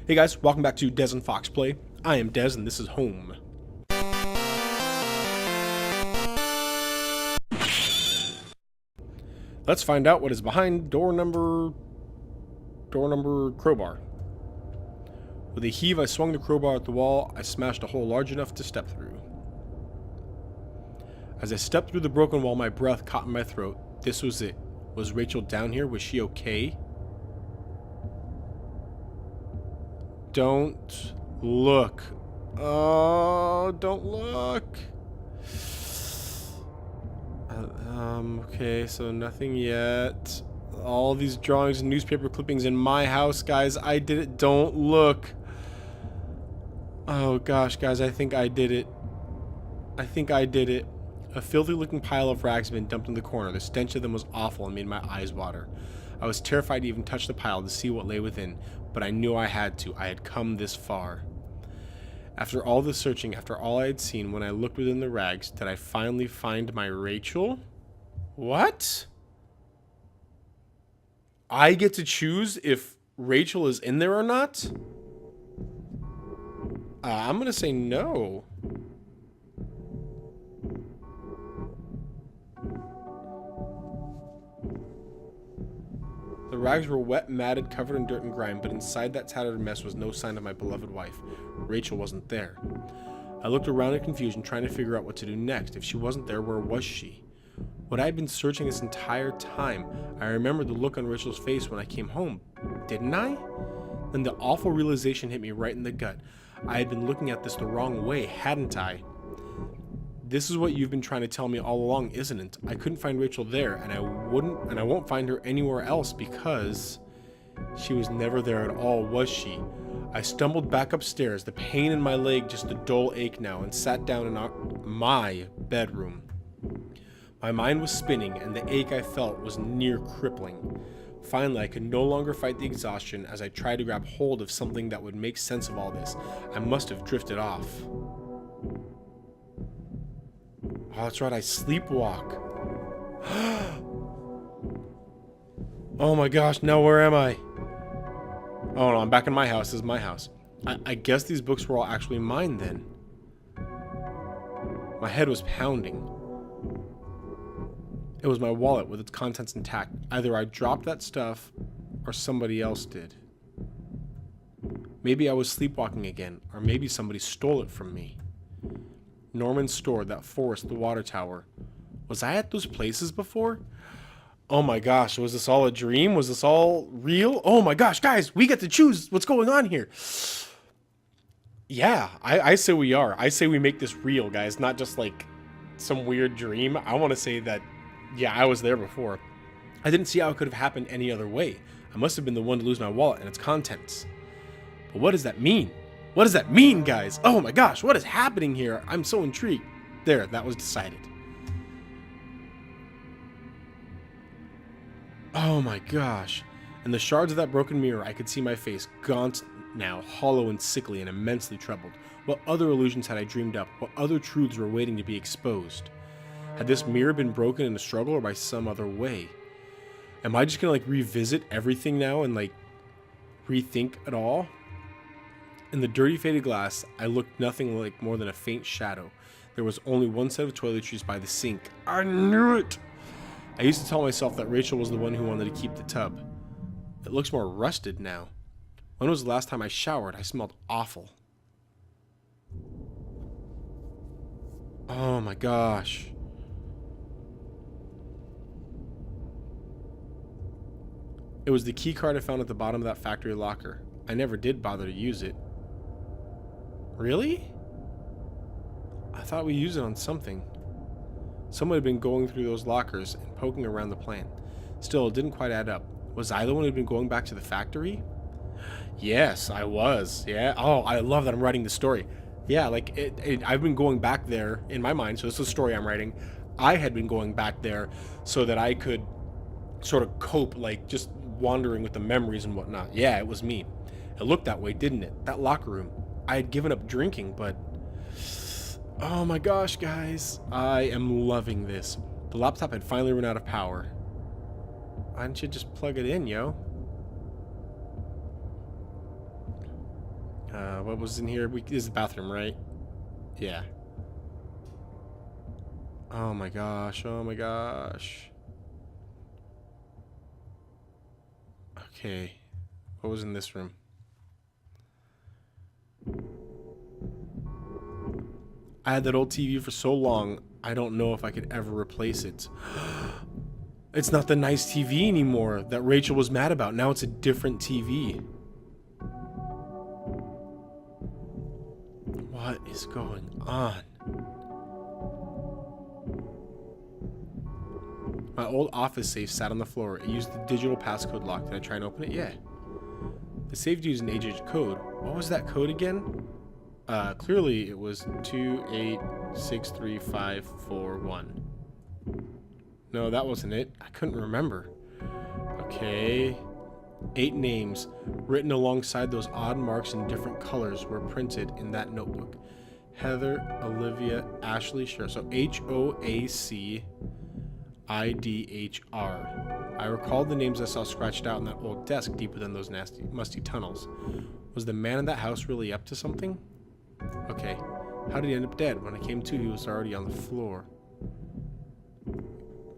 Hey guys, welcome back to dezandfoxplay. I am Dez and this is home. Let's find out what is behind door number crowbar. With a heave, I swung the crowbar at the wall. I smashed a hole large enough to step through. As I stepped through the broken wall, my breath caught in my throat. This was it. Was Rachel down here? Was she okay? Don't look. Oh, don't look. Okay, so nothing yet. All these drawings and newspaper clippings in my house, guys. I did it. Don't look. Oh gosh, guys, I think I did it. I think I did it. A filthy looking pile of rags had been dumped in the corner. The stench of them was awful and made my eyes water. I was terrified to even touch the pile to see what lay within, but I knew I had to. I had come this far. After all the searching, after all I had seen, when I looked within the rags, did I finally find my Rachel? What? I get to choose if Rachel is in there or not? I'm gonna say no. The rags were wet, matted, covered in dirt and grime, but inside that tattered mess was no sign of my beloved wife. Rachel wasn't there. I looked around in confusion, trying to figure out what to do next. If she wasn't there, where was she? What I had been searching this entire time. I remembered the look on Rachel's face when I came home. Didn't I? Then the awful realization hit me right in the gut. I had been looking at this the wrong way, hadn't I? This is what you've been trying to tell me all along, isn't it? I couldn't find Rachel there, and I won't find her anywhere else because she was never there at all, was she? I stumbled back upstairs, the pain in my leg just a dull ache now, and sat down in my bedroom. My mind was spinning, and the ache I felt was near crippling. Finally, I could no longer fight the exhaustion as I tried to grab hold of something that would make sense of all this. I must have drifted off. Oh, that's right, I sleepwalk. Oh my gosh, now where am I? Oh no, I'm back in my house. This is my house. I guess these books were all actually mine then. My head was pounding. It was my wallet with its contents intact. Either I dropped that stuff or somebody else did. Maybe I was sleepwalking again, or maybe somebody stole it from me. Norman's store, that forest, the water tower. Was I at those places before? Oh my gosh, was this all a dream? Was this all real? Oh my gosh, guys, we get to choose what's going on here. Yeah, I say we are. I say we make this real, guys, not just like some weird dream. I want to say that, yeah, I was there before. I didn't see how it could have happened any other way. I must have been the one to lose my wallet and its contents. But what does that mean? What does that mean, guys? Oh my gosh, what is happening here? I'm so intrigued. There, that was decided. Oh my gosh. In the shards of that broken mirror, I could see my face, gaunt now, hollow and sickly and immensely troubled. What other illusions had I dreamed up? What other truths were waiting to be exposed? Had this mirror been broken in a struggle or by some other way? Am I just gonna like revisit everything now and like rethink it all? In the dirty faded glass, I looked nothing like more than a faint shadow. There was only one set of toiletries by the sink. I knew it! I used to tell myself that Rachel was the one who wanted to keep the tub. It looks more rusted now. When was the last time I showered? I smelled awful. Oh my gosh. It was the key card I found at the bottom of that factory locker. I never did bother to use it. Really? I thought we used it on something. Someone had been going through those lockers and poking around the plant. Still, it didn't quite add up. Was I the one who had been going back to the factory? Yes, I was. Yeah. Oh, I love that I'm writing the story. Yeah, like, I've been going back there in my mind, so this is a story I'm writing. I had been going back there so that I could sort of cope, like, just wandering with the memories and whatnot. Yeah, it was me. It looked that way, didn't it? That locker room. I had given up drinking, but... Oh my gosh, guys. I am loving this. The laptop had finally run out of power. Why didn't you just plug it in, yo? What was in here? This is the bathroom, right? Yeah. Oh my gosh. Oh my gosh. Okay. What was in this room? I had that old TV for so long, I don't know if I could ever replace it. It's not the nice TV anymore that Rachel was mad about. Now it's a different TV. What is going on? My old office safe sat on the floor. It used the digital passcode lock. Did I try and open it? Yeah. The safe used an 8-digit code. What was that code again? Clearly it was 2863541. No, that wasn't it. I couldn't remember. Okay. 8 names written alongside those odd marks in different colors were printed in that notebook. Heather, Olivia, Ashley, sure. So HOACIDHR. I recalled the names I saw scratched out on that old desk deep within those nasty, musty tunnels. Was the man in that house really up to something? Okay. How did he end up dead? When I came to, he was already on the floor.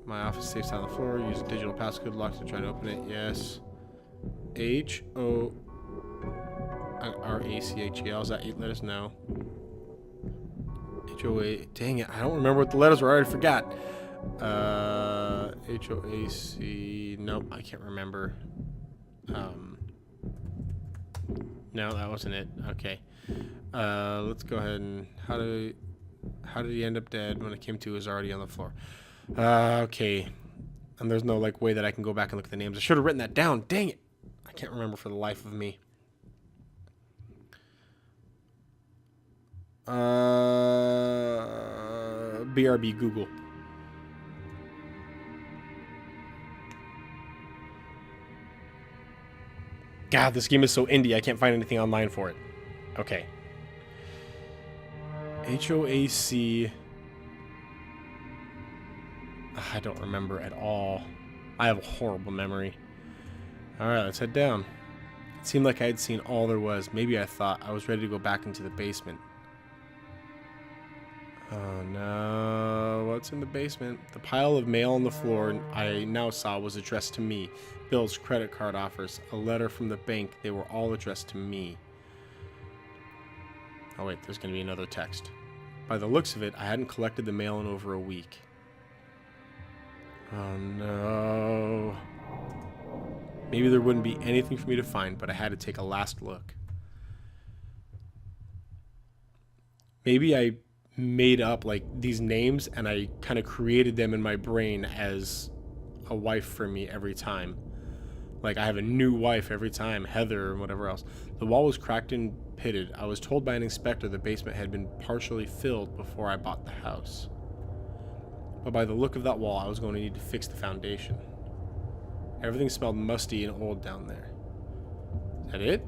My office safe sat on the floor. Use a digital passcode lock to try to open it. Yes. HORACHEL. Is that 8 letters? No. HOA. Dang it. I don't remember what the letters were. I already forgot. HOAC. Nope. I can't remember. No, that wasn't it. Okay. Let's go ahead and how did he end up dead? When it came to, he was already on the floor. Okay. And there's no like way that I can go back and look at the names. I should have written that down. Dang it. I can't remember for the life of me. BRB Google. God, this game is so indie. I can't find anything online for it. Okay. HOAC. I don't remember at all. I have a horrible memory. Alright, let's head down. It seemed like I had seen all there was. Maybe I thought I was ready to go back into the basement. Oh no, what's in the basement? The pile of mail on the floor I now saw was addressed to me. Bills, credit card offers, a letter from the bank. They were all addressed to me. Oh wait, there's going to be another text. By the looks of it, I hadn't collected the mail in over a week. Oh no. Maybe there wouldn't be anything for me to find, but I had to take a last look. Maybe I made up like these names and I kind of created them in my brain as a wife for me every time. Like I have a new wife every time, Heather or whatever else. The wall was cracked and pitted. I was told by an inspector the basement had been partially filled before I bought the house. But by the look of that wall, I was going to need to fix the foundation. Everything smelled musty and old down there. Is that it?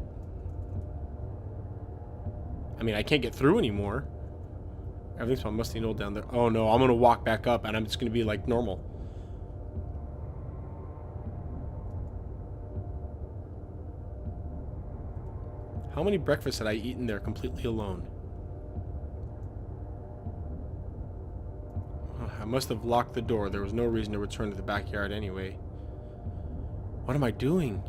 I mean, I can't get through anymore. Everything smelled musty and old down there. Oh no, I'm going to walk back up and I'm just going to be like normal. How many breakfasts had I eaten there completely alone? I must have locked the door. There was no reason to return to the backyard anyway. What am I doing?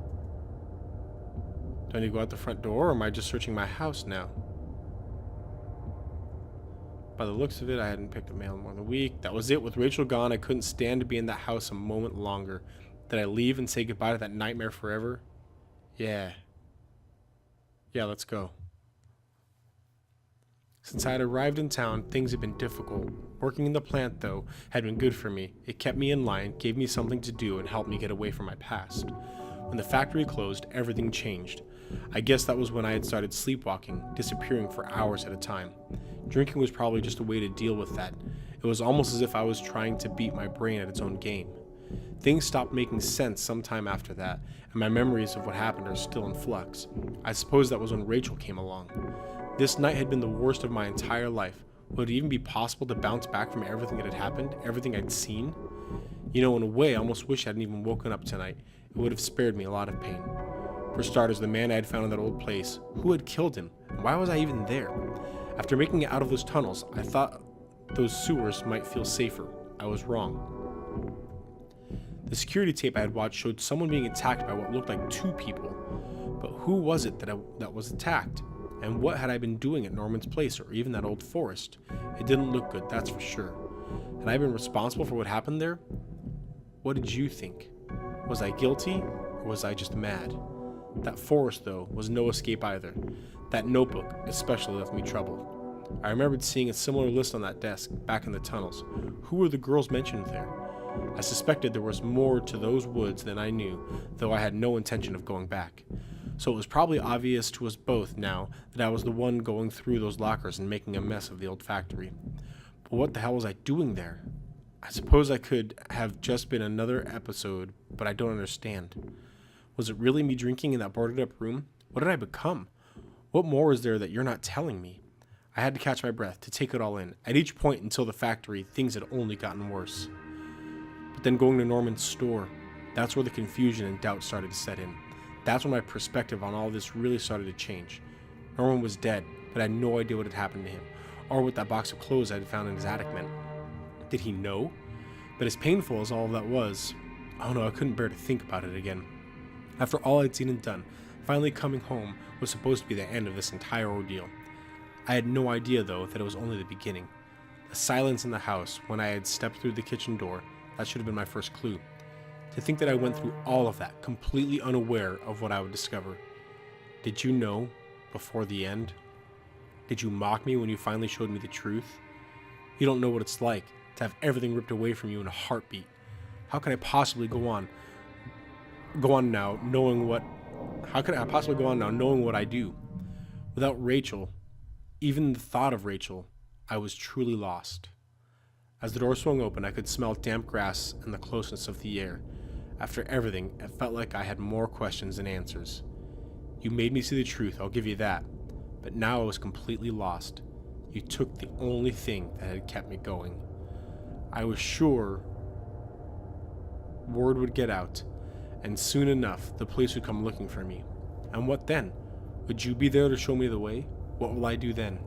Do I need to go out the front door, or am I just searching my house now? By the looks of it, I hadn't picked up mail in more than a week. That was it. With Rachel gone, I couldn't stand to be in that house a moment longer. Did I leave and say goodbye to that nightmare forever? Yeah. Yeah, let's go. Since I had arrived in town, things had been difficult. Working in the plant, though, had been good for me. It kept me in line, gave me something to do, and helped me get away from my past. When the factory closed, everything changed. I guess that was when I had started sleepwalking, disappearing for hours at a time. Drinking was probably just a way to deal with that. It was almost as if I was trying to beat my brain at its own game. Things stopped making sense sometime after that, and my memories of what happened are still in flux. I suppose that was when Rachel came along. This night had been the worst of my entire life. Would it even be possible to bounce back from everything that had happened, everything I'd seen? You know, in a way, I almost wish I hadn't even woken up tonight. It would have spared me a lot of pain. For starters, the man I had found in that old place, who had killed him? Why was I even there? After making it out of those tunnels, I thought those sewers might feel safer. I was wrong. The security tape I had watched showed someone being attacked by what looked like 2 people. But who was it that was attacked? And what had I been doing at Norman's place or even that old forest? It didn't look good, that's for sure. Had I been responsible for what happened there? What did you think? Was I guilty or was I just mad? That forest, though, was no escape either. That notebook especially left me troubled. I remembered seeing a similar list on that desk back in the tunnels. Who were the girls mentioned there? I suspected there was more to those woods than I knew, though I had no intention of going back. So it was probably obvious to us both now that I was the one going through those lockers and making a mess of the old factory. But what the hell was I doing there? I suppose I could have just been another episode, but I don't understand. Was it really me drinking in that boarded up room? What did I become? What more is there that you're not telling me? I had to catch my breath to take it all in. At each point until the factory, things had only gotten worse. But then going to Norman's store, that's where the confusion and doubt started to set in. That's when my perspective on all this really started to change. Norman was dead, but I had no idea what had happened to him, or what that box of clothes I had found in his attic meant. Did he know? But as painful as all of that was, oh no, I couldn't bear to think about it again. After all I'd seen and done, finally coming home was supposed to be the end of this entire ordeal. I had no idea, though, that it was only the beginning. The silence in the house when I had stepped through the kitchen door, that should have been my first clue. To think that I went through all of that, completely unaware of what I would discover. Did you know before the end? Did you mock me when you finally showed me the truth? You don't know what it's like to have everything ripped away from you in a heartbeat. How could I possibly go on now knowing what I do? Without Rachel, even the thought of Rachel, I was truly lost. As the door swung open, I could smell damp grass and the closeness of the air. After everything, it felt like I had more questions than answers. You made me see the truth, I'll give you that. But now I was completely lost. You took the only thing that had kept me going. I was sure word would get out, and soon enough, the police would come looking for me. And what then? Would you be there to show me the way? What will I do then?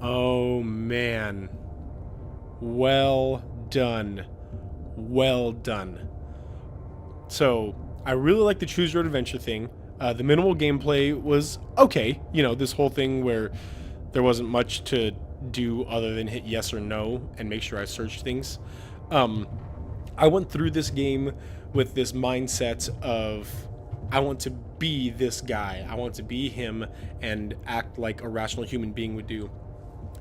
Oh man. Well done. Well done. So, I really like the choose your own adventure thing. The minimal gameplay was okay. You know, this whole thing where there wasn't much to do other than hit yes or no and make sure I searched things. I went through this game with this mindset of I want to be this guy. I want to be him and act like a rational human being would do.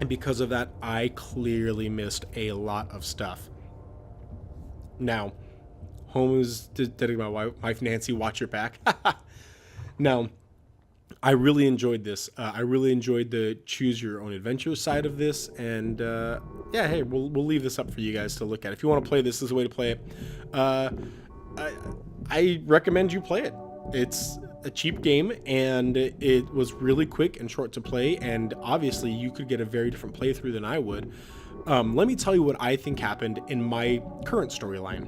And because of that, I clearly missed a lot of stuff. Now, home is dedicated to my wife Nancy. Watch your back. Now, I really enjoyed this. I really enjoyed the choose your own adventure side of this, and yeah, hey, we'll leave this up for you guys to look at. If you want to play this, is the way to play it. I recommend you play it. It's a cheap game, and it was really quick and short to play, and obviously you could get a very different playthrough than I would. Let me tell you what I think happened in my current storyline.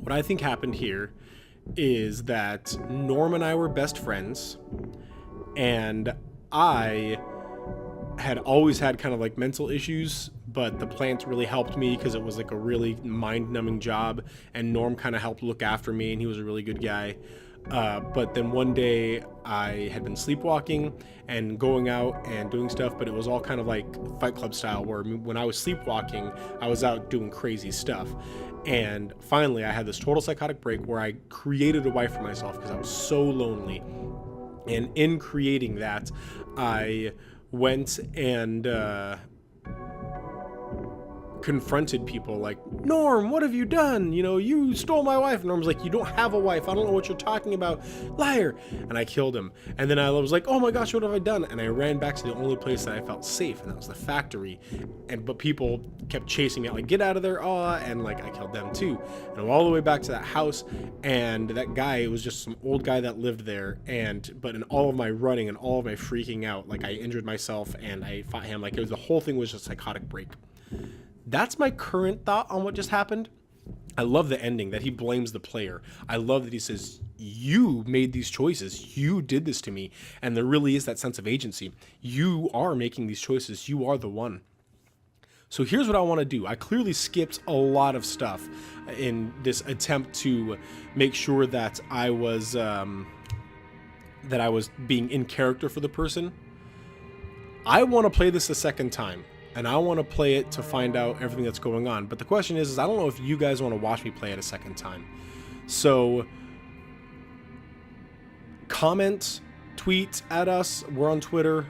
What I think happened here is that Norm and I were best friends, and I had always had kind of like mental issues, but the plant really helped me because it was like a really mind-numbing job, and Norm kind of helped look after me, and he was a really good guy. But then one day I had been sleepwalking and going out and doing stuff, but it was all kind of like Fight Club style, where when I was sleepwalking, I was out doing crazy stuff. And finally, I had this total psychotic break where I created a wife for myself because I was so lonely. And in creating that, I went and confronted people like, Norm, what have you done? You know, you stole my wife. And Norm's like, you don't have a wife. I don't know what you're talking about. Liar. And I killed him. And then I was like, oh my gosh, what have I done? And I ran back to the only place that I felt safe, and that was the factory. But people kept chasing me out, like, get out of there, and like I killed them too. And I'm all the way back to that house, and that guy, it was just some old guy that lived there. But in all of my running and all of my freaking out, like I injured myself and I fought him. Like the whole thing was just a psychotic break. That's my current thought on what just happened. I love the ending that he blames the player. I love that he says, you made these choices. You did this to me. And there really is that sense of agency. You are making these choices. You are the one. So here's what I want to do. I clearly skipped a lot of stuff in this attempt to make sure that I was being in character for the person. I want to play this a second time, and I want to play it to find out everything that's going on. But the question is I don't know if you guys want to watch me play it a second time. So comment, tweet at us. We're on Twitter.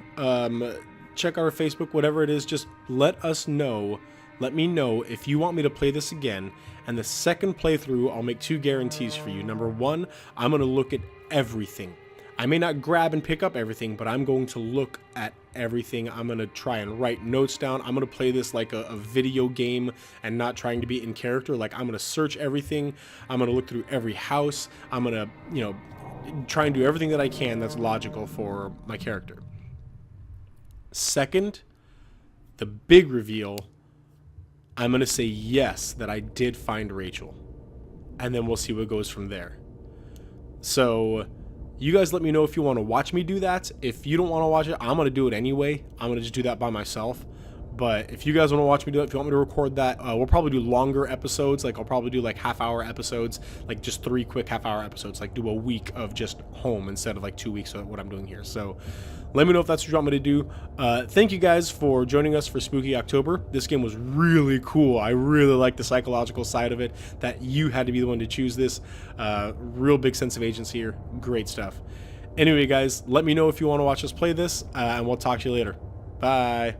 Check our Facebook, whatever it is. Just let us know. Let me know if you want me to play this again. And the second playthrough, I'll make 2 guarantees for you. Number 1, I'm going to look at everything. I may not grab and pick up everything, but I'm going to look at everything. I'm going to try and write notes down. I'm going to play this like a video game and not trying to be in character. Like, I'm going to search everything. I'm going to look through every house. I'm going to, try and do everything that I can that's logical for my character. Second, the big reveal, I'm going to say yes, that I did find Rachel. And then we'll see what goes from there. So you guys let me know if you want to watch me do that. If you don't want to watch it, I'm going to do it anyway. I'm going to just do that by myself. But if you guys want to watch me do it, if you want me to record that, we'll probably do longer episodes. Like, I'll probably do like half-hour episodes, like just 3 quick half-hour episodes, like do a week of just home instead of like 2 weeks of what I'm doing here. So let me know if that's what you want me to do. Thank you guys for joining us for Spooky October. This game was really cool. I really like the psychological side of it, that you had to be the one to choose this. Real big sense of agency here. Great stuff. Anyway, guys, let me know if you want to watch us play this, and we'll talk to you later. Bye.